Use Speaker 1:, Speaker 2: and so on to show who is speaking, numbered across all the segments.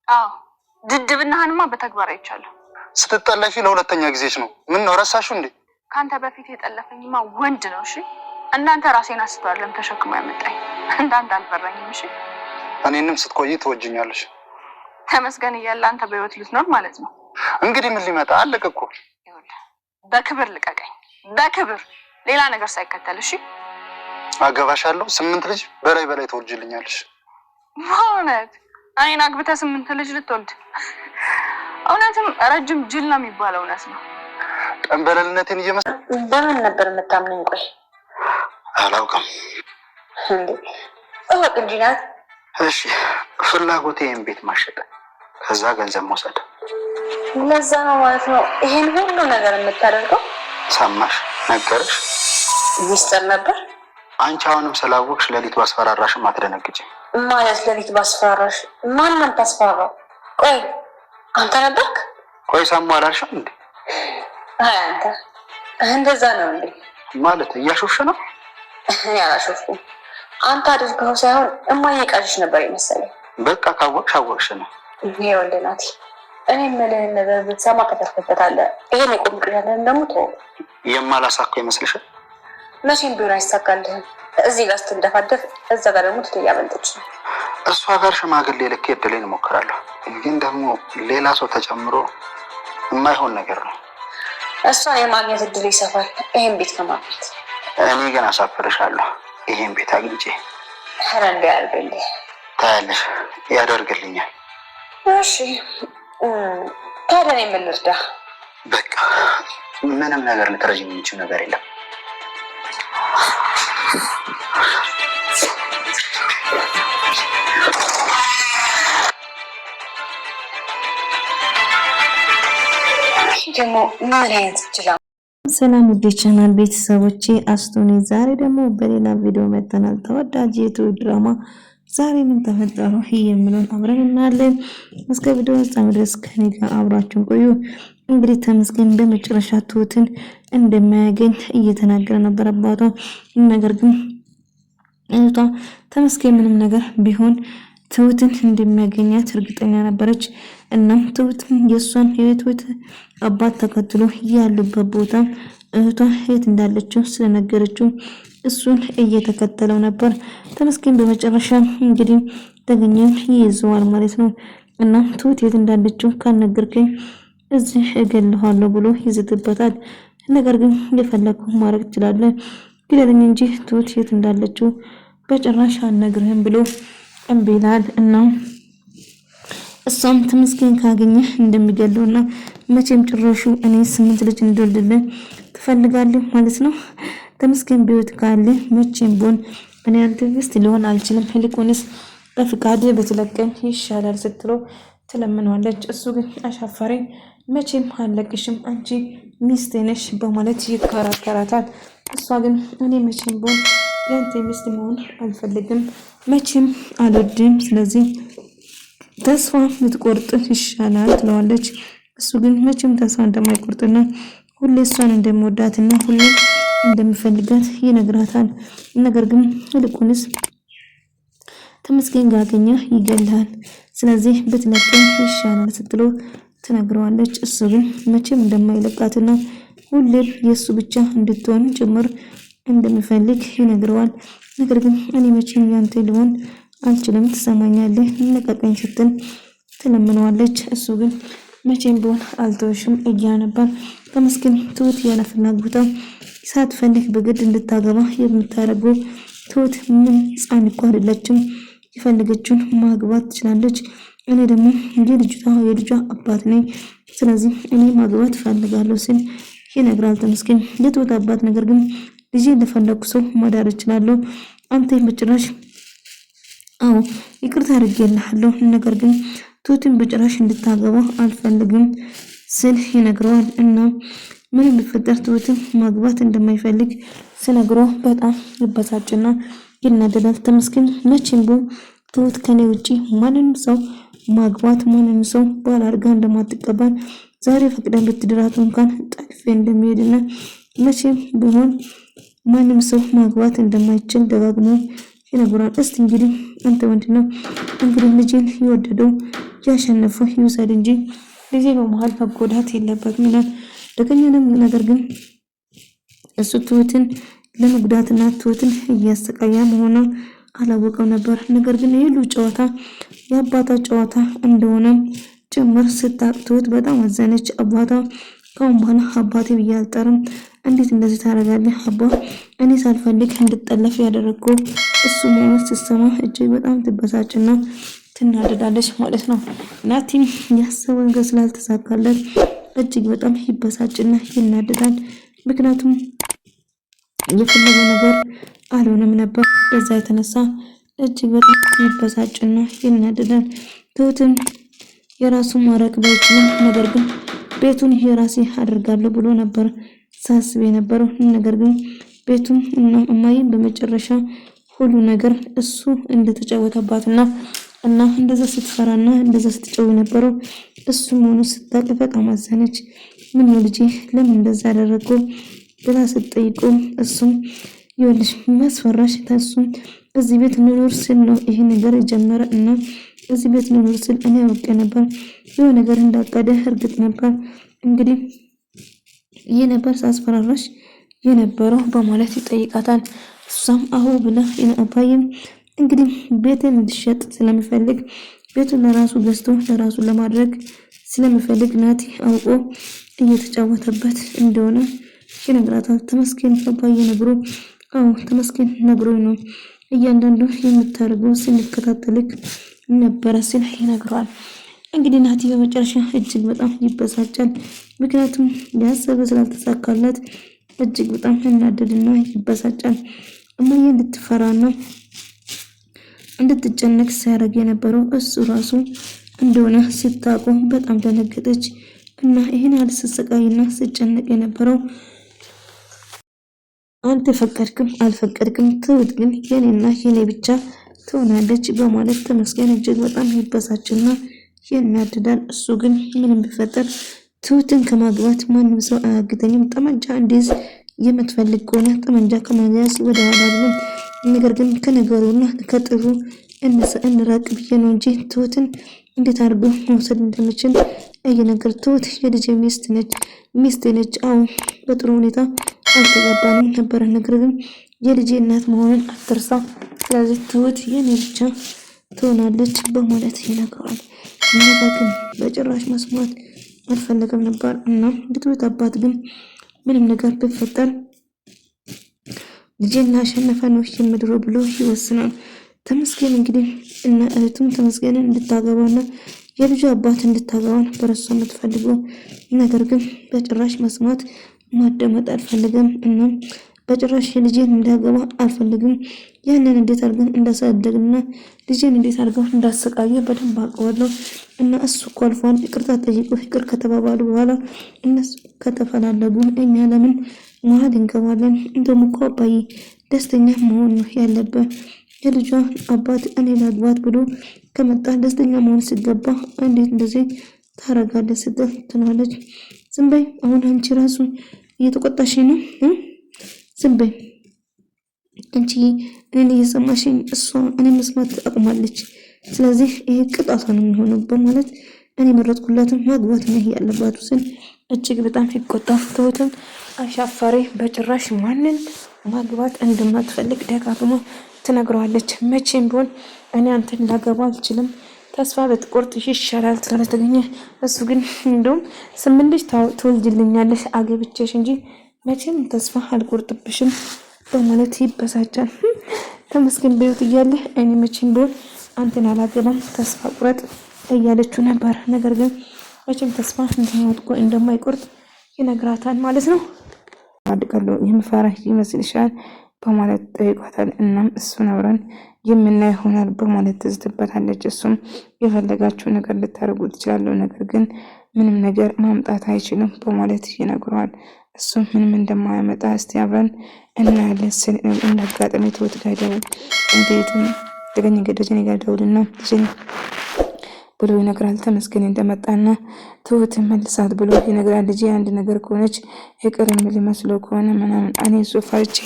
Speaker 1: አዎ ድድብናህንማ በተግባር አይቻለሁ።
Speaker 2: ስትጠለፊ ለሁለተኛ ጊዜሽ ነው። ምን ነው ረሳሹ እንዴ?
Speaker 1: ካንተ በፊት የጠለፈኝማ ወንድ ነው። እሺ እናንተ ራሴን አስተዋለም ተሸክሞ ያመጣኝ እንዳንተ አልፈራኝም። እሺ
Speaker 2: እኔንም ስትቆይ ትወጅኛለሽ።
Speaker 1: ተመስገን እያለ አንተ በህይወት ልትኖር ማለት ነው።
Speaker 2: እንግዲህ ምን ሊመጣ አለቀ እኮ።
Speaker 1: በክብር ልቀቀኝ፣ በክብር ሌላ ነገር ሳይከተል። እሺ
Speaker 2: አገባሻለሁ። 8 ልጅ በላይ ትወልጅልኛለሽ።
Speaker 1: በእውነት እኔን አግብተህ 8 ልጅ ልትወልድ? እውነትም ረጅም ጅል ነው የሚባለው እውነት ነው።
Speaker 2: ጠንበለልነቴን
Speaker 3: በምን ነበር የምታምነኝ? ቆይ
Speaker 2: አላውቅም
Speaker 3: እንዴ እወቅ እንጂ ናት።
Speaker 2: እሺ ፍላጎቴ ይሄን ቤት ማሸጥ ከዛ ገንዘብ መውሰድ።
Speaker 3: ለዛ ነው ማለት ነው ይሄን ሁሉ ነገር የምታደርገው?
Speaker 2: ሰማሽ? ነገርሽ?
Speaker 3: ሚስጥር ነበር።
Speaker 2: አንቺ አሁንም ስላወቅሽ ሌሊት ባስፈራራሽም አትደነግጪ
Speaker 3: ማለት? ሌሊት ባስፈራራሽ? ማንም ታስፈራራው? ቆይ አንተ ነበርክ?
Speaker 2: ቆይ ሰሙ አላልሽም እንዴ?
Speaker 3: አይ አንተ እንደዛ ነው እንዴ?
Speaker 2: ማለት እያሾፍሽ ነው?
Speaker 3: ያላሾፍኩ አንተ አድርገው ሳይሆን እማዬ ቃልሽ ነበር የመሰለኝ።
Speaker 2: በቃ ካወቅሽ አወቅሽ ነው።
Speaker 3: ይሄ ወልደናት እኔ ምንም ነገር ብትሰማ ከተፈተታለህ። ይሄን የቆምቅያለን ደግሞ ተው።
Speaker 2: የማላሳካ ይመስልሻል?
Speaker 3: መቼም ቢሆን አይሳካልህም። እዚህ ጋር ስትንደፋደፍ እዛ ጋር ደግሞ ትያመልጥች ነው።
Speaker 2: እሷ ጋር ሽማግሌ ልክ እድሌን እሞክራለሁ፣ ግን ደግሞ ሌላ ሰው ተጨምሮ የማይሆን ነገር ነው።
Speaker 3: እሷን የማግኘት እድል ይሰፋል ይሄን ቤት ከማግኘት።
Speaker 2: እኔ ግን አሳፍርሻለሁ ይሄን ቤት አግኝቼ።
Speaker 3: ኧረ እንደ ያርግልህ።
Speaker 2: ታያለሽ፣ ያደርግልኛል።
Speaker 3: እሺ ታዲያ እኔ ምን ልርዳ?
Speaker 2: በቃ ምንም ነገር ልትረጂኝ የሚችል ነገር የለም።
Speaker 3: ደግሞ ምን አይነት ይችላል?
Speaker 4: ሰላም ውድ ቻናል ቤተሰቦቼ፣ አስቶኒ ዛሬ ደግሞ በሌላ ቪዲዮ መጥተናል። ተወዳጅ የዩቲዩብ ድራማ ዛሬ ምን ተፈጠረ የሚለውን አብረን እናያለን። እስከ ቪዲዮ ፍጻሜ ድረስ ከኔ ጋር አብራችሁን ቆዩ። እንግዲህ ተመስገን በመጨረሻ ትሁትን እንደማያገኝ እየተናገረ ነበር አባቷ። ነገር ግን እህቷ ተመስገን ምንም ነገር ቢሆን ትሁትን እንደሚያገኛት እርግጠኛ ነበረች። እናም ትሁትን የሷን የትሁት አባት ተከትሎ ያሉበት ቦታ እህቷ የት እንዳለችው ስለነገረችው እሱን እየተከተለው ነበር። ተመስገን በመጨረሻ እንግዲህ ተገኘን ይይዘዋል ማለት ነው። እና ትሁት የት እንዳለችው ካልነገርከኝ እዚህ እገልሃለሁ ብሎ ይዝትበታል። ነገር ግን የፈለከው ማድረግ ትችላለህ፣ ግደለኝ እንጂ ትሁት የት እንዳለችው በጭራሽ አልነግርህም ብሎ እምቢ ይላል። እና እሷም ተመስገን ካገኘ እንደሚገለውና መቼም ጭራሹ እኔ 8 ልጅ እንደወልድልህ ትፈልጋለህ ማለት ነው። ተመስገን ቢወት ካለ መቼም ቢሆን እኔ አንተ ውስጥ ሊሆን አልችልም፣ ይልቁንስ በፍቃድ በትለቀኝ ይሻላል ስትለው ትለምነዋለች። እሱ ግን አሻፈረኝ፣ መቼም አለቅሽም፣ አንቺ ሚስቴ ነሽ በማለት ይከራከራታል። እሷ ግን እኔ መቼም ቢሆን ያንተ ሚስት መሆን አልፈልግም፣ መቼም አልወድም፣ ስለዚህ ተስፋ ልትቆርጥ ይሻላል ትለዋለች። እሱ ግን መቼም ተስፋ እንደማይቆርጥና ሁሌ እሷን እንደሚወዳትና ሁሌ እንደሚፈልጋት ይነግራታል። ነገር ግን ይልቁንስ ተመስገን ጋገኛ ይገላል፣ ስለዚህ ብትለቀኝ ይሻላል ስትለው ትነግረዋለች። እሱ ግን መቼም እንደማይለቃትና ሁሌም የእሱ ብቻ እንድትሆን ጭምር እንደሚፈልግ ይነግረዋል። ነገር ግን እኔ መቼም ያንተ ልሆን አልችልም፣ ትሰማኛለህ፣ ልቀቀኝ ስትል ትለምነዋለች። እሱ ግን መቼም ቢሆን አልተወሽም እያለ ነበር። ተመስገን ትሁት ያለ ፍላጎቷ ሳትፈልግ በግድ እንድታገባ የምታደርገው ትሁት ምን ሕፃን እኮ አይደለችም፣ የፈለገችውን ማግባት ትችላለች። እኔ ደግሞ የልጇ አባት ነኝ፣ ስለዚህ እኔ ማግባት ፈልጋለሁ ሲል ይነግራል ተመስገን። የትሁት አባት ነገር ግን ልጄ እንደፈለኩ ሰው ማዳር እችላለሁ፣ አንተ በጭራሽ አዎ ይቅርታ አድርጌልሃለሁ፣ ነገር ግን ትሁትን በጭራሽ እንድታገባ አልፈልግም ስል ይነግረዋል። እና ምንም ቢፈጠር ትሁትን ማግባት እንደማይፈልግ ሲነግረው በጣም ይበሳጭና ይናደዳል። ተመስገን መቼም ቢሆን ትሁት ከኔ ውጪ ማንንም ሰው ማግባት ማንንም ሰው ባል አድርጋ እንደማትቀበል ዛሬ ፈቅደን ብትድራት እንኳን ጠልፌ እንደሚሄድና መቼም ቢሆን ማንም ሰው ማግባት እንደማይችል ደጋግሞ ይነግራል። እስቲ እንግዲህ አንተ ወንድነው እንግዲህ ልጅን የወደደው ያሸነፈው ይውሰድ እንጂ ልጄ በመሃል መጎዳት የለበትም ይላል ዳግም። ነገር ግን እሱ ትሁትን ለመጉዳትና ትሁትን እያሰቃያ መሆኑን አላወቀው ነበር። ነገር ግን የሉ ጨዋታ የአባቷ ጨዋታ እንደሆነ ጭምር ስታቅ ትሁት በጣም አዘነች። አባቷ ከአሁን በኋላ አባቴ ብዬ አልጠራም፣ እንዴት እንደዚህ ታደርጋለህ አባ? እኔ ሳልፈልግ እንድጠለፍ ያደረገው እሱ መሆኑን ስትሰማ እጅግ በጣም ትበሳጭና ትናደዳለች ማለት ነው። ናቲም ያሰበው ነገር ስላልተሳካለት እጅግ በጣም ይበሳጭና ይናደዳል። ምክንያቱም የፈለገው ነገር አልሆነም ነበር። በዛ የተነሳ እጅግ በጣም ይበሳጭና ይናደዳል። ትሁትም የራሱ ማረቅ ባይችልም ነገር ግን ቤቱን የራሴ አድርጋለሁ ብሎ ነበር ሳስብ የነበረው። ነገር ግን ቤቱን እና እማዬን በመጨረሻ ሁሉ ነገር እሱ እንደተጫወተባትና እና እንደዛ ስትፈራና እንደዛ ስትጨው የነበረው እሱ መሆኑ ስታውቅ በጣም አዘነች። ምን ነው ልጄ ለምን እንደዛ አደረገው ብላ ስትጠይቀው እሱም ይኸውልሽ የሚያስፈራሽ እሱም እዚህ ቤት እንኖር ስል ነው ይሄ ነገር የጀመረ እና እዚህ ቤት እንኖር ስል እኔ አውቄ ነበር የሆነ ነገር እንዳቀደ እርግጥ ነበር። እንግዲህ ይሄ ነበር ሳስፈራራሽ የነበረው በማለት ይጠይቃታል። እሷም አዎ ብላ አባዬም እንግዲህ ቤትን እንዲሸጥ ስለሚፈልግ ቤቱን ለራሱ ገዝቶ ለራሱ ለማድረግ ስለሚፈልግ ናቲ አውቆ እየተጫወተበት እንደሆነ ይነግራታል። ተመስገን አባዬ ነግሮ አዎ ተመስገን ነግሮኝ ነው እያንዳንዱ የምታደርገው ስንከታተልክ ነበረ ሲል ይነግረዋል። እንግዲህ ናቲ በመጨረሻ እጅግ በጣም ይበሳጫል። ምክንያቱም ያሰበ ስላልተሳካለት እጅግ በጣም ይናደድና ይበሳጫል። እማዬ እንድትፈራና እንድትጨነቅ ሲያደርግ የነበረው እሱ ራሱ እንደሆነ ስታውቁ በጣም ደነገጠች እና ይሄን ያህል ስትሰቃይና ስትጨነቅ የነበረው አንተ ፈቀድክም አልፈቀድክም ትሁት ግን የኔና የኔ ብቻ ትሆናለች በማለት ተመስገን እጅግ በጣም ይበሳጭና ይናደዳል። እሱ ግን ምንም ቢፈጠር ትሁትን ከማግባት ማንም ሰው አያግተኝም፣ ጠመንጃ እንዲይዝ የምትፈልግ ከሆነ ጠመንጃ ከመያዝ ወደ ኋላ አይደለም። ነገር ግን ከነገሩና ከጥሩ እንራቅ ብዬ ነው እንጂ ትሁትን እንዴት አድርጎ መውሰድ እንደምችል እየነገር ትሁት የልጄ ሚስት ነች። አዎ በጥሩ ሁኔታ አልተጋባንም ነበረ፣ ነገር ግን የልጄ እናት መሆኑን አትርሳ። ስለዚህ ትሁት የኔ ብቻ ትሆናለች በማለት ይነግረዋል። ነገር ግን በጭራሽ መስማት አልፈለገም ነበር እና የትሁት አባት ግን ምንም ነገር ቢፈጠር ልጄን አሸነፈ ነው የምድረው ብሎ ይወስናል። ተመስገን እንግዲህ እና እህቱም ተመስገንን እንድታገባና የልጁ አባት እንድታገባ ነበር እሷ የምትፈልገው። ነገር ግን በጭራሽ መስማት ማዳመጥ አልፈልግም እና በጭራሽ ልጄን እንዳገባ አልፈልግም። ያንን እንዴት አድርገን እንዳሳደግና ልጄን እንዴት አድርገን እንዳሰቃየ በደንብ አውቀዋለሁ እና እሱ እኮ አልፏል። ይቅርታ ጠይቁ ይቅር ከተባባሉ በኋላ እነሱ ከተፈላለጉ እኛ ለምን መሀል እንገባለን? እንደውም እኮ አባዬ ደስተኛ መሆን ነው ያለበት። የልጇ አባት እኔ ላግባት ብሎ ከመጣ ደስተኛ መሆን ሲገባ እንዴት እንደዚህ ታረጋለህ ስትል ትላለች። ዝም በይ አሁን አንቺ ራሱ እየተቆጣሽ ነው። ዝም በይ አንቺ እኔን እየሰማሽኝ እሷ እኔ መስማት አቁማለች። ስለዚህ ይሄ ቅጣቷ ነው የሚሆነው በማለት እኔ መረጥኩላትም ማግባት ነው ያለባት ስል እጅግ በጣም ይቆጣል። ትሁትም አሻፋሪ በጭራሽ ማንን ማግባት እንደማትፈልግ ደጋግማ ትነግረዋለች። መቼም ቢሆን እኔ አንተን ላገባ አልችልም፣ ተስፋ በትቆርጥ ይሻላል ስለተገኘ እሱ ግን እንደውም 8 ልጅ ትወልጅልኛለሽ አገብቼሽ እንጂ መቼም ተስፋ አልቆርጥብሽም በማለት ይበሳጫል። ተመስገን በሕይወት እያለ እኔ መቼም ቢሆን አንተን አላገባም ተስፋ ቁረጥ እያለችው ነበር። ነገር ግን መቼም ተስፋ እንደማይቆርጥ ይነግራታል ማለት ነው። አድቀሎ የምፈራ ይመስልሻል በማለት ጠይቋታል። እናም እሱን አብረን የምናይ ይሆናል በማለት ትዝትበታለች። እሱም የፈለጋችሁ ነገር ልታደርጉ ትችላለሁ፣ ነገር ግን ምንም ነገር ማምጣት አይችልም በማለት ይነግረዋል። እሱም ምንም እንደማያመጣ እስቲ አብረን እናያለን ስል እንዳጋጣሚ ትሁት ጋር ደውል እንዴትም ተገኘ ገደጀኔ ጋር ደውልና ብሎ ይነግራል። ተመስገን እንደመጣና ትሁት መልሳት ብሎ ይነግራል። ልጄ አንድ ነገር ከሆነች ይቅር የሚል መስሎ ከሆነ ምናምን እኔ እሱ ፈርቼ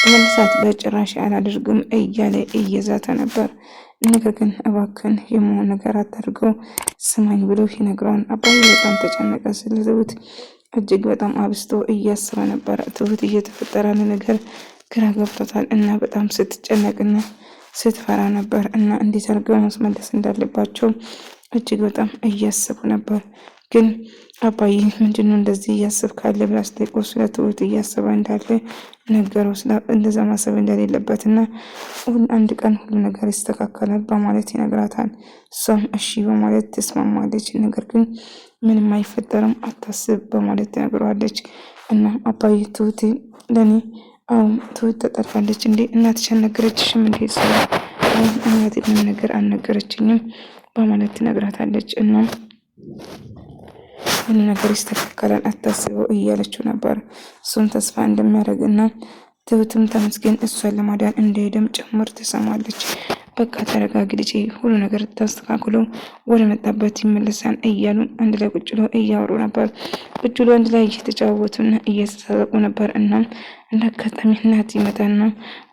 Speaker 4: መልሳት በጭራሽ አላደርግም እያለ እየዛተ ነበር።
Speaker 5: ነገር ግን እባክህን የመሆን ነገር አታድርገው ስማኝ ብሎ ይነግረዋል። አባዬ በጣም ተጨነቀ። ስለ ትሁት እጅግ በጣም አብስቶ እያሰበ ነበር። ትሁት እየተፈጠረ ነገር ግራ ገብቶታል እና በጣም ስትጨነቅና ስትፈራ ነበር እና እንዴት አድርገው ማስመለስ እንዳለባቸው እጅግ በጣም እያሰቡ ነበር። ግን አባዬ ምንድነው እንደዚህ እያሰብክ ካለ ብላ ስጠይቀው ስለ ትሁት እያሰበ እንዳለ ነገረው። እንደዛ ማሰብ እንደሌለበትና አንድ ቀን ሁሉ ነገር ይስተካከላል በማለት ይነግራታል። እሷም እሺ በማለት ትስማማለች። ነገር ግን ምንም አይፈጠርም አታስብ በማለት ትነግረዋለች። እና አባዬ ትሁት ለኔ ትሁት ተጠርፋለች እንዴ እናትሽ አልነገረችሽም እንዴ? ስለ እናቴ ምን ነገር አልነገረችኝም በማለት ትነግራታለች። እና ሁሉ ነገር ይስተካከላል አታስበው እያለችው ነበር። እሱም ተስፋ እንደሚያደርግና ትሁትም ተመስገን እሷን ለማዳን እንደሄደም ጭምር ትሰማለች። በቃ ተረጋጊ ልጄ፣ ሁሉ ነገር ተስተካክሎ ወደ መጣበት ይመለሳል እያሉ አንድ ላይ ቁጭ ብለው እያወሩ ነበር። ቁጭ ብለው አንድ ላይ እየተጫወቱና እየተሳሳቁ ነበር። እና እንደ አጋጣሚ እናት ይመጣና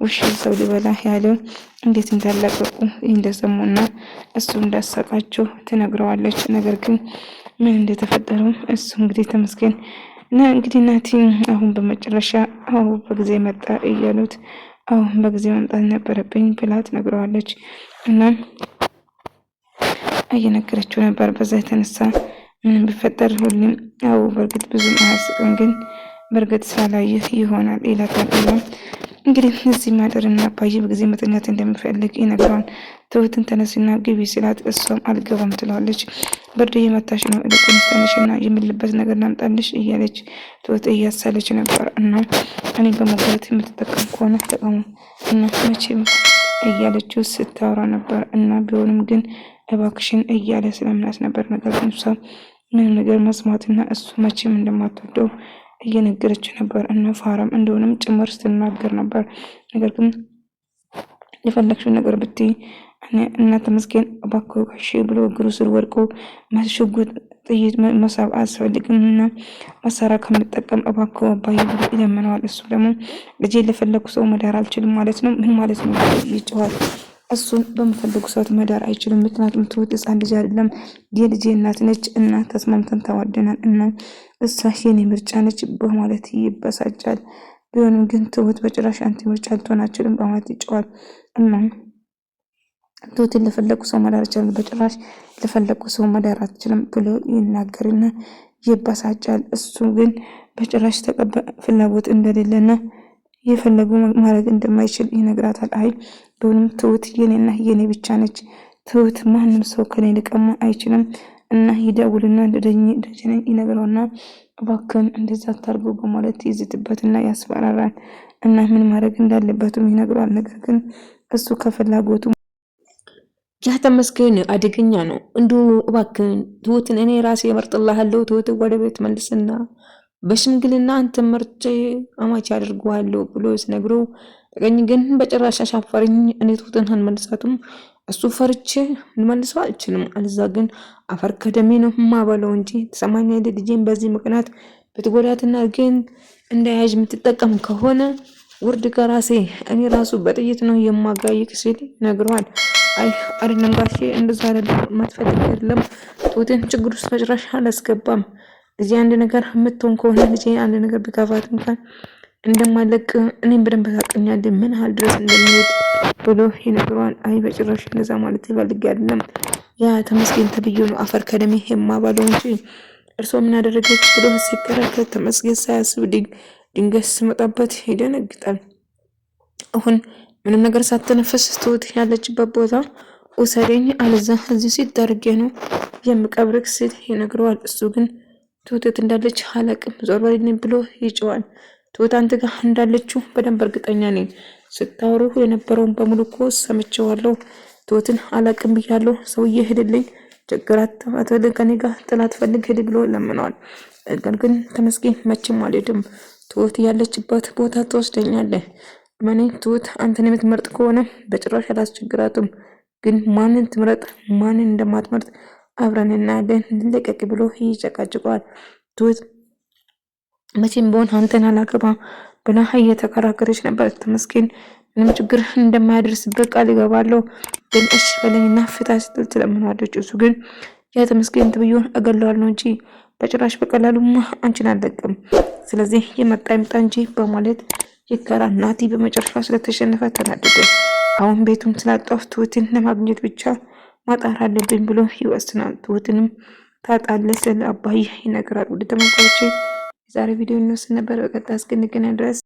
Speaker 5: ውሻ ሰው ሊበላ ያለው እንዴት እንዳላቀቁ እንደሰሙና እሱ እንዳሳቃቸው ትነግረዋለች። ነገር ግን ምን እንደተፈጠረው እሱ እንግዲህ ተመስገን እና እንግዲህ ናቲ አሁን በመጨረሻ በጊዜ መጣ እያሉት አሁን በጊዜ መምጣት ነበረብኝ ብላ ትነግረዋለች። እና እየነገረችው ነበር። በዛ የተነሳ ምንም ቢፈጠር ሁሉም በእርግጥ ብዙም አያስቅም፣ ግን በእርግጥ ስላላየህ ይሆናል ይላታል። እንግዲህ እዚህ ማደርና አባዬ በጊዜ መተኛት እንደሚፈልግ ይነግረዋል። ትሁትን ተነስና ግቢ ሲላት እሷም አልገባም ትለዋለች። ብርድ እየመታሽ ነው፣ እልቁንስ ተነሽና የምልበት ነገር ላምጣልሽ እያለች ትሁት እያሳለች ነበር። እና እኔ በመግባት የምትጠቀም ከሆነ ተጠቀሙ እና መቼም እያለችው ስታወራ ነበር። እና ቢሆንም ግን እባክሽን እያለ ስለምናት ነበር። ነገር ግን እሷ ምንም ነገር መስማትና እሱ መቼም እንደማትወደው እየነገረች ነበር። እና ፋራም እንደሆነም ጭምር ስትናገር ነበር። ነገር ግን የፈለግሽው ነገር ብትይ እና ተመስገን እባክህ ጋሼ ብሎ እግሩ ስር ወድቆ ሽጉጥ ጥይት መሳብ አያስፈልግም እና መሳሪያ ከምጠቀም እባክህ አባዬ ብሎ ይለምነዋል። እሱ ደግሞ ልጄ ለፈለጉ ሰው መዳር አልችልም ማለት ነው። ምን ማለት ነው ይጨዋል። እሱን በምፈልጉ ሰዓት መዳር አይችልም። ምክንያቱም ትሁት ሕፃን ልጅ አይደለም፣ የልጄ እናት ነች እና ተስማምተን ተዋደናል እና እሷ የኔ ምርጫ ነች በማለት ይበሳጫል። ቢሆንም ግን ትሁት በጭራሽ አንተ ምርጫ ልትሆን አትችልም በማለት ይጨዋል። እና ትሁትን ለፈለጉ ሰው መዳር ይችላል፣ በጭራሽ ለፈለጉ ሰው መዳር አትችልም ብሎ ይናገርና ይበሳጫል። እሱ ግን በጭራሽ ፍላጎት እንደሌለና የፈለጉ ማድረግ እንደማይችል ይነግራታል። አይ ቢሆንም ትሁት የኔና የኔ ብቻ ነች። ትሁት ማንም ሰው ከኔ ሊቀማ አይችልም እና ይደውልና ደጀነኝ ይነግረውና እባክህን እንደዛ አታርጉ በማለት ይዝትበትና ያስፈራራል። እና ምን ማድረግ እንዳለበትም ይነግረዋል። ነገር ግን እሱ ከፍላጎቱ
Speaker 4: ያ ተመስገን አደገኛ ነው። እንዲሁ እባክህን ትሁትን እኔ ራሴ እመርጥልሃለሁ፣ ትሁትን ወደ ቤት መልስና በሽምግልና አንተ መርጬ አማች አድርገዋለሁ ብሎ ሲነግረው ተገኝ ግን በጭራሽ አሻፈረኝ፣ እኔ ትሁትን አልመልሳትም፣ እሱ ፈርቼ ልመልሰው አልችልም፣ አልዛ ግን አፈር ከደሜ ነው ማበለው እንጂ ትሰማኛለህ? ልጄን በዚህ ምክንያት ብትጎዳትና ግን እንዳያዥ የምትጠቀም ከሆነ ውርድ ከራሴ እኔ ራሱ በጥይት ነው የማጋይቅ ሲል ነግረዋል። አይ አይደለም ጋሼ እንደዛ አይደለም፣ ማትፈልግ አይደለም፣ ትሁትን ችግር ውስጥ በጭራሽ አላስገባም። እዚህ አንድ ነገር የምትሆን ከሆነ ልጄ አንድ ነገር ቢጋፋት እንኳን እንደማለቅ እኔም በደንብ ታውቀኛለህ፣ ምን ያህል ድረስ እንደሚሄድ ብሎ ይነግረዋል። አይ በጭራሽ እንደዛ ማለት ይፈልግ አይደለም፣ ያ ተመስገን ተብዬ ነው አፈር ከደሜ የማባለው እንጂ እርሶ ምን አደረገች ብሎ ሲከራከር ተመስገን ሳያስብ ድንገት ስመጣበት ይደነግጣል። አሁን ምንም ነገር ሳትነፈስ ትሁት ያለችበት ቦታ ውሰደኝ፣ አለዛ እዚህ ሲታርጌ ነው የምቀብርክ ሲል ይነግረዋል። እሱ ግን ትሁት እንዳለች አላቅም ዞር በልልኝ ብሎ ይጨዋል። ትሁት አንተ ጋር እንዳለችው በደንብ እርግጠኛ ነኝ፣ ስታወሩ የነበረውን በሙሉ እኮ ሰምቼዋለሁ። ትሁትን አላቅም ብያለሁ፣ ሰውዬ ሄድልኝ፣ ችግራት አትፈልግ ከኔ ጋር ጥላት ፈልግ ሄድ ብሎ ለምነዋል። ነገር ግን ተመስገን መቼም አልሄድም፣ ትሁት ያለችበት ቦታ ትወስደኛለህ። ማኔ ትሁት አንተን የምትመርጥ ከሆነ በጭራሽ አላስቸግራትም፣ ግን ማንን ትምረጥ ማንን እንደማትመርጥ አብረን እናያለን፣ ልቀቅ ብሎ ይጨቃጭቀዋል። ትሁት መቼም ቢሆን አንተን አላገባ ብላ እየተከራከረች ነበር። ተመስገን
Speaker 5: ምንም ችግር እንደማያደርስበት ቃል ይገባለሁ። ግን እሺ በለኝና ፍታ ስትል ትለምናለች። እሱ ግን ያ ተመስገን ትብዬውን እገለዋለሁ እንጂ በጭራሽ በቀላሉማ አንቺን አልለቅም። ስለዚህ የመጣ ይምጣ እንጂ በማለት ይከራል። ናቲ በመጨረሻ ስለተሸነፈ ተናደደ። አሁን ቤቱን ስላጣሁ ትሁትን ለማግኘት ብቻ ማጣር አለብኝ ብሎ ይወስናል። ትሁትንም ታጣለ ስለ አባዬ ይነግራል። ወደ ተመልካቾቼ የዛሬ ቪዲዮ እንወስድ ነበር። በቀጣይ እስክንገናኝ ድረስ